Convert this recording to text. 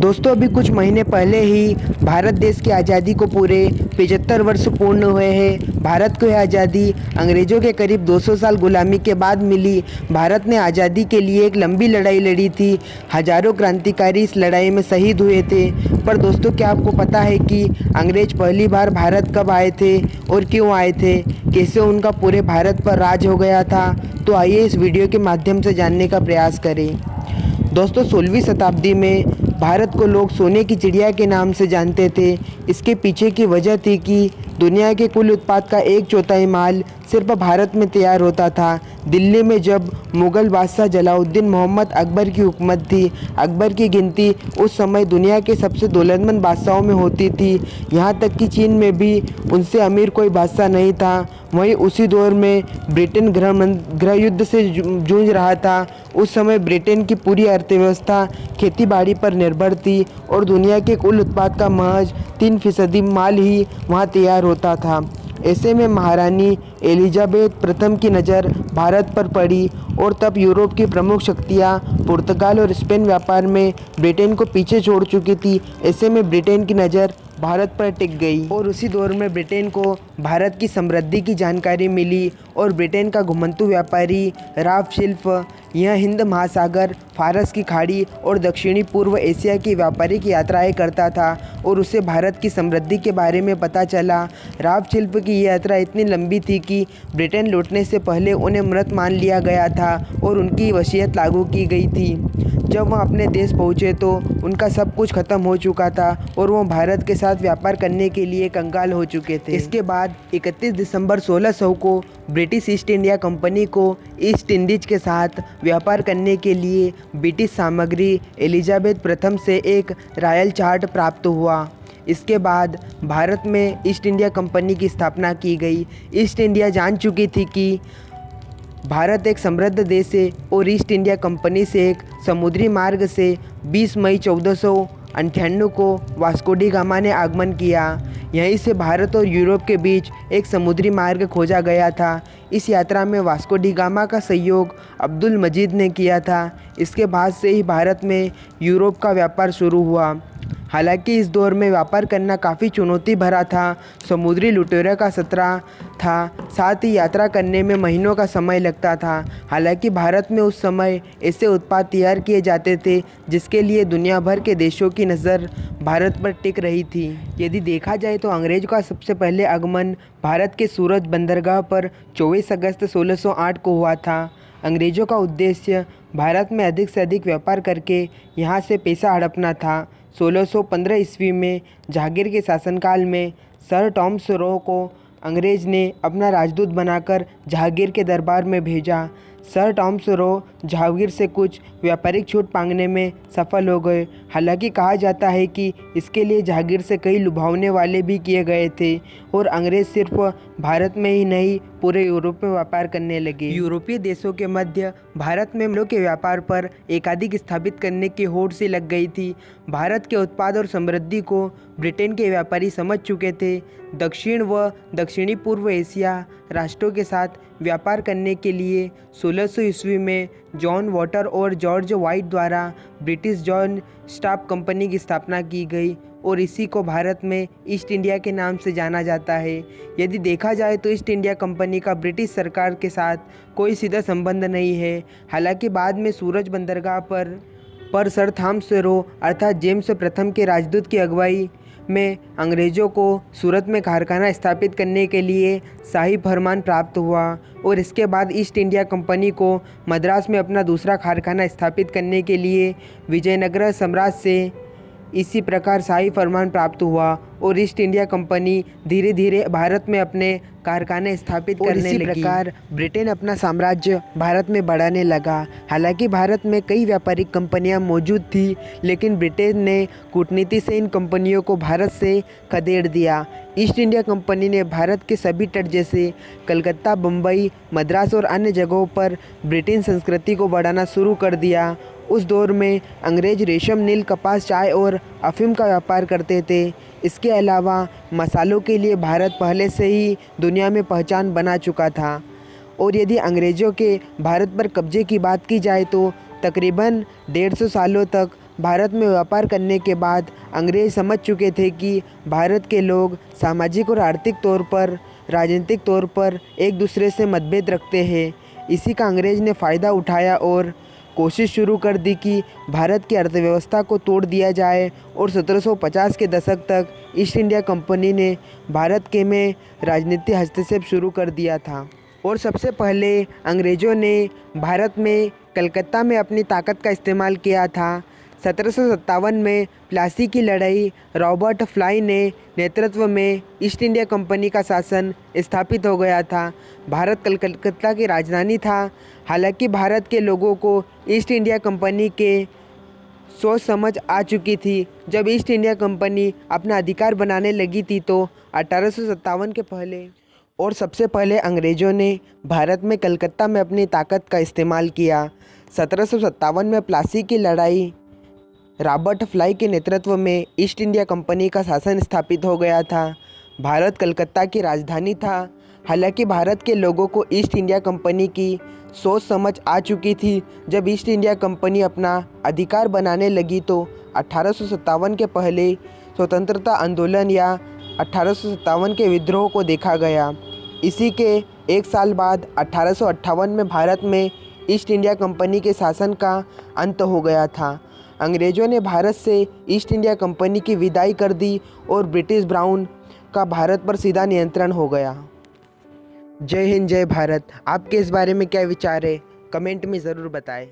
दोस्तों अभी कुछ महीने पहले ही भारत देश की आज़ादी को पूरे 75 वर्ष पूर्ण हुए हैं। भारत को यह आज़ादी अंग्रेज़ों के करीब 200 साल गुलामी के बाद मिली। भारत ने आज़ादी के लिए एक लंबी लड़ाई लड़ी थी। हजारों क्रांतिकारी इस लड़ाई में शहीद हुए थे। पर दोस्तों क्या आपको पता है कि अंग्रेज़ पहली बार भारत कब आए थे और क्यों आए थे, कैसे उनका पूरे भारत पर राज हो गया था? तो आइए इस वीडियो के माध्यम से जानने का प्रयास करें। दोस्तों 16वीं शताब्दी में भारत को लोग सोने की चिड़िया के नाम से जानते थे। इसके पीछे की वजह थी कि दुनिया के कुल उत्पाद का 1/4 माल सिर्फ भारत में तैयार होता था। दिल्ली में जब मुग़ल बादशाह जलालुद्दीन मोहम्मद अकबर की हुकूमत थी, अकबर की गिनती उस समय दुनिया के सबसे दौलतमंद बादशाहों में होती थी। यहाँ तक कि चीन में भी उनसे अमीर कोई बादशाह नहीं था। वहीं उसी दौर में ब्रिटेन गृह युद्ध से जूझ रहा था। उस समय ब्रिटेन की पूरी अर्थव्यवस्था खेतीबाड़ी पर निर्भर थी और दुनिया के कुल उत्पाद का महज 3% माल ही वहाँ तैयार होता था। ऐसे में महारानी एलिजाबेथ प्रथम की नज़र भारत पर पड़ी और तब यूरोप की प्रमुख शक्तियाँ पुर्तगाल और स्पेन व्यापार में ब्रिटेन को पीछे छोड़ चुकी थी। ऐसे में ब्रिटेन की नज़र भारत पर टिक गई और उसी दौर में ब्रिटेन को भारत की समृद्धि की जानकारी मिली और ब्रिटेन का घुमंतू व्यापारी राव शिल्प यह हिंद महासागर, फारस की खाड़ी और दक्षिणी पूर्व एशिया की व्यापारिक यात्राएं करता था और उसे भारत की समृद्धि के बारे में पता चला। राव शिल्प की यात्रा इतनी लंबी थी कि ब्रिटेन लौटने से पहले उन्हें मृत मान लिया गया था और उनकी वसीयत लागू की गई थी। जब वह अपने देश पहुँचे तो उनका सब कुछ खत्म हो चुका था और वह भारत के साथ व्यापार करने के लिए कंगाल हो चुके थे। इसके बाद 31 दिसंबर 1600 को ब्रिटिश ईस्ट इंडिया कंपनी को ईस्ट इंडीज के साथ व्यापार करने के लिए ब्रिटिश सामग्री एलिजाबेथ प्रथम से एक रॉयल चार्ट प्राप्त हुआ। इसके बाद भारत में ईस्ट इंडिया कंपनी की स्थापना की गई। ईस्ट इंडिया जान चुकी थी कि भारत एक समृद्ध देश है और ईस्ट इंडिया कंपनी से एक समुद्री मार्ग से 20 मई 1498 को वास्को डी गामा ने आगमन किया। यहीं से भारत और यूरोप के बीच एक समुद्री मार्ग खोजा गया था। इस यात्रा में वास्को डी गामा का सहयोग अब्दुल मजीद ने किया था। इसके बाद से ही भारत में यूरोप का व्यापार शुरू हुआ। हालांकि इस दौर में व्यापार करना काफ़ी चुनौती भरा था। समुद्री लुटेरों का खतरा था, साथ ही यात्रा करने में महीनों का समय लगता था। हालांकि भारत में उस समय ऐसे उत्पाद तैयार किए जाते थे जिसके लिए दुनिया भर के देशों की नज़र भारत पर टिक रही थी। यदि देखा जाए तो अंग्रेज़ों का सबसे पहले आगमन भारत के सूरत बंदरगाह पर 24 अगस्त 1608 को हुआ था। अंग्रेज़ों का उद्देश्य भारत में अधिक से अधिक व्यापार करके यहाँ से पैसा हड़पना था। 1615 ईस्वी में जहांगीर के शासनकाल में सर टॉमस रो को अंग्रेज़ ने अपना राजदूत बनाकर जहांगीर के दरबार में भेजा। सर टॉमस रो जहांगीर से कुछ व्यापारिक छूट मांगने में सफल हो गए। हालांकि कहा जाता है कि इसके लिए जहांगीर से कई लुभावने वाले भी किए गए थे और अंग्रेज़ सिर्फ भारत में ही नहीं पूरे यूरोप में व्यापार करने लगे। यूरोपीय देशों के मध्य भारत में मालों के व्यापार पर एकाधिक स्थापित करने की होड़ सी लग गई थी। भारत के उत्पाद और समृद्धि को ब्रिटेन के व्यापारी समझ चुके थे। दक्षिण व दक्षिणी पूर्व एशिया राष्ट्रों के साथ व्यापार करने के लिए 1600 ईस्वी में जॉन वॉटर और जॉर्ज वाइट द्वारा ब्रिटिश जॉन स्टाफ कंपनी की स्थापना की गई और इसी को भारत में ईस्ट इंडिया के नाम से जाना जाता है। यदि देखा जाए तो ईस्ट इंडिया कंपनी का ब्रिटिश सरकार के साथ कोई सीधा संबंध नहीं है। हालांकि बाद में सूरज बंदरगाह पर सर थॉमस रो अर्थात जेम्स प्रथम के राजदूत की अगुवाई में अंग्रेज़ों को सूरत में कारखाना स्थापित करने के लिए शाही फरमान प्राप्त हुआ और इसके बाद ईस्ट इंडिया कंपनी को मद्रास में अपना दूसरा कारखाना स्थापित करने के लिए विजयनगर साम्राज्य से इसी प्रकार शाही फरमान प्राप्त हुआ और ईस्ट इंडिया कंपनी धीरे धीरे भारत में अपने कारखाने स्थापित करने लगी। इसी प्रकार ब्रिटेन अपना साम्राज्य भारत में बढ़ाने लगा। हालांकि भारत में कई व्यापारिक कंपनियां मौजूद थी, लेकिन ब्रिटेन ने कूटनीति से इन कंपनियों को भारत से खदेड़ दिया। ईस्ट इंडिया कंपनी ने भारत के सभी तट जैसे कलकत्ता, बम्बई, मद्रास और अन्य जगहों पर ब्रिटेन संस्कृति को बढ़ाना शुरू कर दिया। उस दौर में अंग्रेज रेशम, नील, कपास, चाय और अफीम का व्यापार करते थे। इसके अलावा मसालों के लिए भारत पहले से ही दुनिया में पहचान बना चुका था और यदि अंग्रेज़ों के भारत पर कब्जे की बात की जाए तो तकरीबन 150 सालों तक भारत में व्यापार करने के बाद अंग्रेज समझ चुके थे कि भारत के लोग सामाजिक और आर्थिक तौर पर, राजनीतिक तौर पर एक दूसरे से मतभेद रखते हैं। इसी का अंग्रेज ने फ़ायदा उठाया और कोशिश शुरू कर दी कि भारत की अर्थव्यवस्था को तोड़ दिया जाए और 1750 के दशक तक ईस्ट इंडिया कंपनी ने भारत के में राजनीतिक हस्तक्षेप शुरू कर दिया था। और सबसे पहले अंग्रेज़ों ने भारत में कलकत्ता में अपनी ताकत का इस्तेमाल किया था। 1757 में प्लासी की लड़ाई रॉबर्ट फ्लाई ने नेतृत्व में ईस्ट इंडिया कंपनी का शासन स्थापित हो गया था। भारत कलकत्ता की राजधानी था। हालांकि भारत के लोगों को ईस्ट इंडिया कंपनी के सोच समझ आ चुकी थी। जब ईस्ट इंडिया कंपनी अपना अधिकार बनाने लगी थी तो 1857 के पहले और सबसे पहले अंग्रेज़ों ने भारत में कलकत्ता में अपनी ताकत का इस्तेमाल किया। 1757 में प्लासी की लड़ाई रॉबर्ट फ्लाई के नेतृत्व में ईस्ट इंडिया कंपनी का शासन स्थापित हो गया था। भारत कलकत्ता की राजधानी था। हालांकि भारत के लोगों को ईस्ट इंडिया कंपनी की सोच समझ आ चुकी थी। जब ईस्ट इंडिया कंपनी अपना अधिकार बनाने लगी तो 1857 के पहले स्वतंत्रता आंदोलन या 1857 के विद्रोह को देखा गया। इसी के एक साल बाद 1858 में भारत में ईस्ट इंडिया कंपनी के शासन का अंत हो गया था। अंग्रेज़ों ने भारत से ईस्ट इंडिया कंपनी की विदाई कर दी और ब्रिटिश ब्राउन का भारत पर सीधा नियंत्रण हो गया। जय हिंद, जय भारत। आपके इस बारे में क्या विचार है, कमेंट में ज़रूर बताएं।